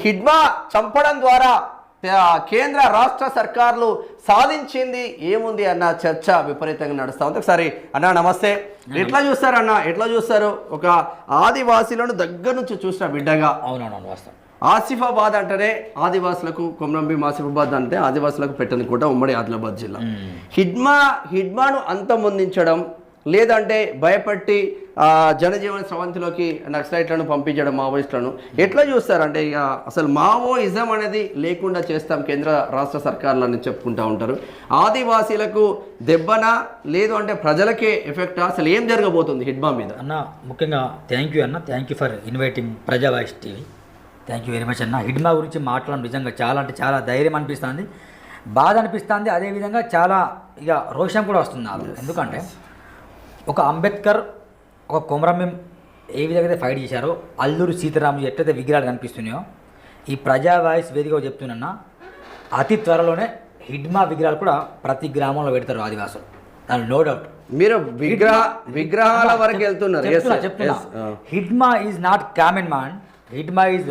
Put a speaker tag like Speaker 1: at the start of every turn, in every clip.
Speaker 1: హిడ్మా చంపడం ద్వారా కేంద్ర రాష్ట్ర సర్కార్లు సాధించింది ఏముంది అన్న చర్చ విపరీతంగా నడుస్తూ ఉంది. ఒకసారి అన్న నమస్తే, ఎట్లా చూస్తారు అన్న, ఎట్లా చూస్తారు? ఒక ఆదివాసీలను దగ్గర నుంచి చూసిన బిడ్డగా.
Speaker 2: అవునవును, వస్తాం.
Speaker 1: ఆసిఫాబాద్ అంటేనే ఆదివాసులకు, కొమరంభీం ఆసిఫాబాద్ అంటే ఆదివాసులకు పెట్టని కూడా ఉమ్మడి ఆదిలాబాద్ జిల్లా. హిడ్మాను అంతమొందించడం లేదంటే భయపట్టి జనజీవన స్రవంతిలోకి నక్సలైట్లను పంపించడం, మావోయిస్టులను ఎట్లా చూస్తారంటే ఇక అసలు మావోయిజం అనేది లేకుండా చేస్తాం కేంద్ర రాష్ట్ర సర్కార్లని చెప్పుకుంటూ ఉంటారు. ఆదివాసీలకు దెబ్బనా లేదు అంటే ప్రజలకే ఎఫెక్టా? అసలు ఏం జరగబోతుంది హిడ్మా మీద?
Speaker 2: అన్న ముఖ్యంగా థ్యాంక్ యూ అన్న, థ్యాంక్ యూ ఫర్ ఇన్వైటింగ్ ప్రజా voice TV. Thank you very much అన్న. హిడ్మా గురించి మాట్లాడడం నిజంగా చాలా అంటే చాలా ధైర్యం అనిపిస్తుంది, బాధ అనిపిస్తుంది, అదేవిధంగా చాలా ఇక రోషం కూడా వస్తుంది నాలో. ఎందుకంటే ఒక అంబేద్కర్, ఒక కొమరంభీం ఏ విధంగా అయితే ఫైట్ చేశారో, అల్లూరి సీతారాములు ఎట్లయితే విగ్రహాలు కనిపిస్తున్నాయో, ఈ ప్రజా వాయిస్ వేదికగా చెప్తున్నా అతి త్వరలోనే హిడ్మా విగ్రహాలు కూడా ప్రతి గ్రామంలో పెడతారు ఆదివాసులు, దాని నో డౌట్.
Speaker 1: మీరు విగ్రహాల వరకు వెళ్తున్నారు.
Speaker 2: చెప్తున్నా Hidma is not common man, Hidma is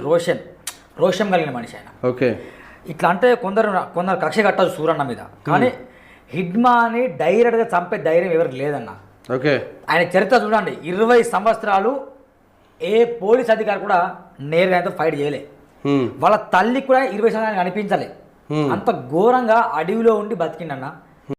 Speaker 2: రోషం కలిగిన మనిషి ఆయన.
Speaker 1: ఓకే,
Speaker 2: ఇట్లా అంటే కొందరు కక్ష కట్టదు సూరన్న మీద, కానీ హిడ్మాని డైరెక్ట్గా చంపే ధైర్యం ఎవరికి లేదన్న.
Speaker 1: ఓకే,
Speaker 2: ఆయన చరిత్ర చూడండి, 20 సంవత్సరాలు ఏ పోలీస్ అధికారి కూడా నేరుగా ఆయనతో ఫైట్ చేయలే. వాళ్ళ తల్లి కూడా 20 సంవత్సరాలు అనిపించలే. అంత ఘోరంగా అడవిలో ఉండి బతికిండన్న.